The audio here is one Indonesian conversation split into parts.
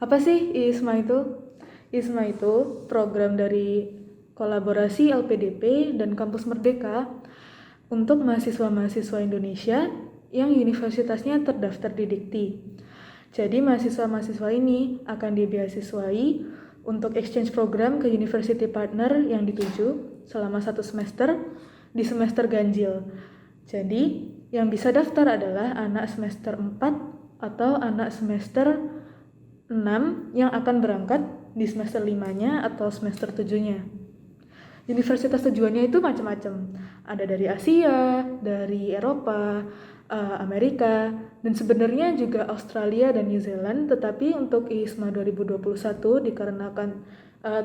Apa sih ISMA itu? ISMA itu program dari kolaborasi LPDP dan Kampus Merdeka untuk mahasiswa-mahasiswa Indonesia yang universitasnya terdaftar di Dikti. Jadi mahasiswa-mahasiswa ini akan dibeasiswai untuk exchange program ke university partner yang dituju selama 1 semester di semester ganjil. Jadi yang bisa daftar adalah anak semester 4 atau anak semester 6 yang akan berangkat di semester 5-nya atau semester 7-nya. Universitas tujuannya itu macam-macam. Ada dari Asia, dari Eropa, Amerika, dan sebenarnya juga Australia dan New Zealand. Tetapi untuk ISMA 2021 dikarenakan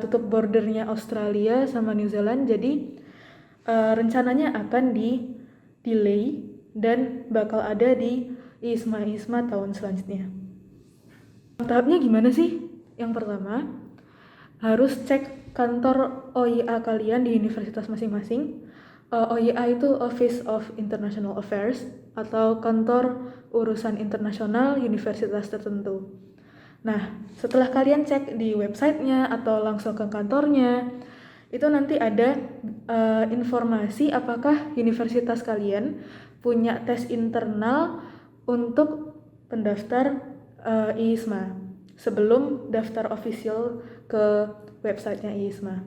tutup bordernya Australia sama New Zealand, jadi rencananya akan di-delay dan bakal ada di ISMA tahun selanjutnya. Tahapnya gimana sih? Yang pertama, harus cek kantor OIA kalian di universitas masing-masing. OIA itu Office of International Affairs atau kantor urusan internasional universitas tertentu. Nah, setelah kalian cek di websitenya atau langsung ke kantornya, itu nanti ada informasi apakah universitas kalian punya tes internal untuk pendaftar ISMA sebelum daftar official ke websitenya ISMA.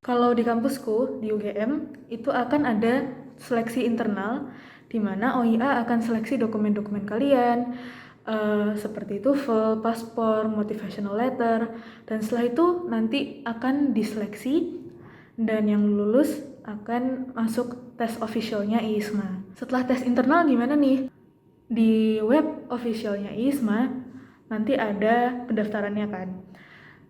Kalau di kampusku, di UGM, itu akan ada seleksi internal di mana OIA akan seleksi dokumen-dokumen kalian, seperti TOEFL, paspor, motivational letter, dan setelah itu nanti akan diseleksi dan yang lulus akan masuk tes officialnya ISMA. Setelah tes internal gimana nih? Di web officialnya ISMA nanti ada pendaftarannya kan.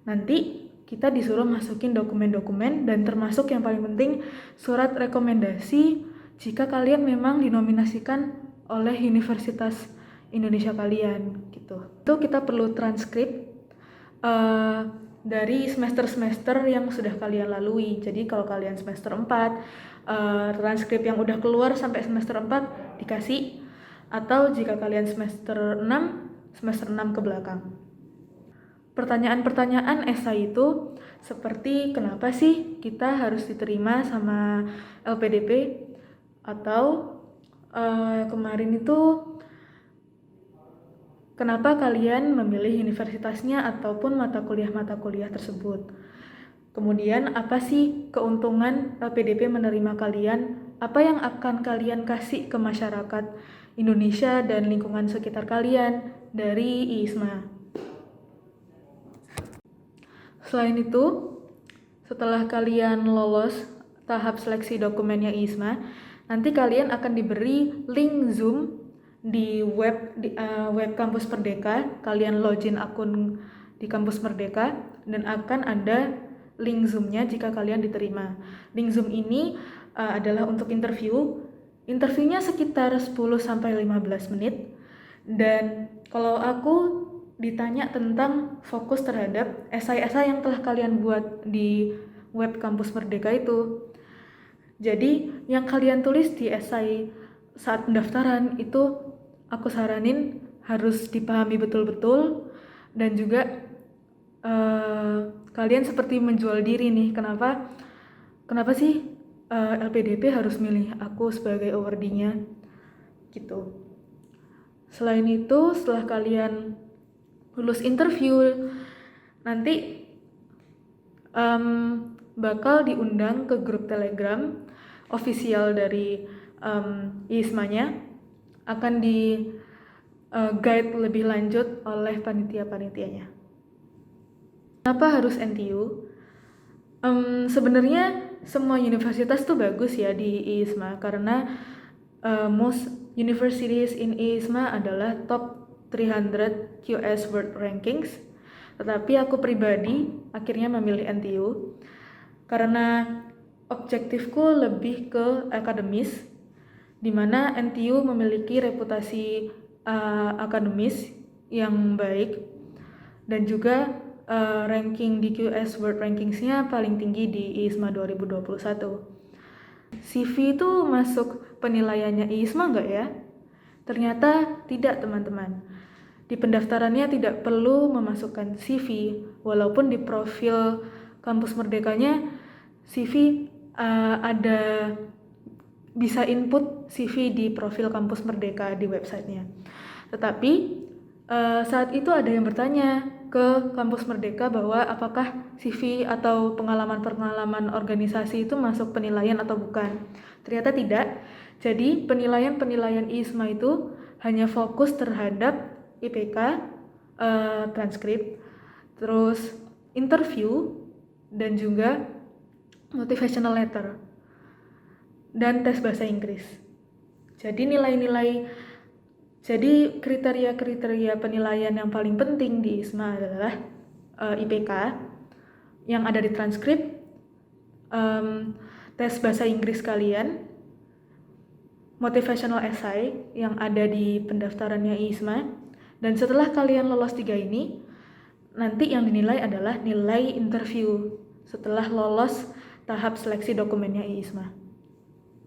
Nanti kita disuruh masukin dokumen-dokumen dan termasuk yang paling penting surat rekomendasi jika kalian memang dinominasikan oleh Universitas Indonesia kalian gitu. Itu kita perlu transkrip dari semester-semester yang sudah kalian lalui. Jadi kalau kalian semester 4, transkrip yang udah keluar sampai semester 4 dikasih, atau jika kalian semester 6 ke belakang. Pertanyaan-pertanyaan esai itu seperti kenapa sih kita harus diterima sama LPDP, atau kemarin itu kenapa kalian memilih universitasnya ataupun mata kuliah tersebut. Kemudian apa sih keuntungan LPDP menerima kalian, apa yang akan kalian kasih ke masyarakat Indonesia dan lingkungan sekitar kalian dari ISMA. Selain itu, setelah kalian lolos tahap seleksi dokumennya ISMA, nanti kalian akan diberi link Zoom di web kampus Merdeka. Kalian login akun di kampus Merdeka dan akan ada link Zoom-nya jika kalian diterima. Link Zoom ini adalah untuk interview. Interviewnya sekitar 10-15 menit. Dan kalau aku ditanya tentang fokus terhadap esai-esai yang telah kalian buat di web kampus Merdeka itu. Jadi yang kalian tulis di esai saat pendaftaran itu aku saranin harus dipahami betul-betul, dan juga kalian seperti menjual diri nih. Kenapa sih LPDP harus milih aku sebagai awardee-nya gitu. Selain itu, setelah kalian lulus interview, nanti bakal diundang ke grup Telegram official dari ISMA-nya, akan di guide lebih lanjut oleh panitia-panitianya. Kenapa harus NTU? Sebenarnya semua universitas tuh bagus ya di ISMA, karena most universities in ISMA adalah top 300 QS World Rankings. Tetapi aku pribadi akhirnya memilih NTU karena objektifku lebih ke akademis, di mana NTU memiliki reputasi akademis yang baik dan juga ranking di QS World Rankingsnya paling tinggi di ISMA 2021. CV itu masuk penilaiannya ISMA nggak ya? Ternyata tidak, teman-teman. di pendaftarannya tidak perlu memasukkan CV, walaupun di profil Kampus Merdekanya CV ada bisa input CV di profil Kampus Merdeka di websitenya. Tetapi saat itu ada yang bertanya ke Kampus Merdeka bahwa apakah CV atau pengalaman-pengalaman organisasi itu masuk penilaian atau bukan. Ternyata tidak. Jadi penilaian-penilaian ISMA itu hanya fokus terhadap IPK, transkrip, terus interview, dan juga motivational letter, dan tes bahasa Inggris. Jadi kriteria-kriteria penilaian yang paling penting di ISMA adalah IPK yang ada di transkrip, tes bahasa Inggris kalian, motivational essay yang ada di pendaftarannya ISMA, dan setelah kalian lolos 3 ini, nanti yang dinilai adalah nilai interview setelah lolos tahap seleksi dokumennya ISMA.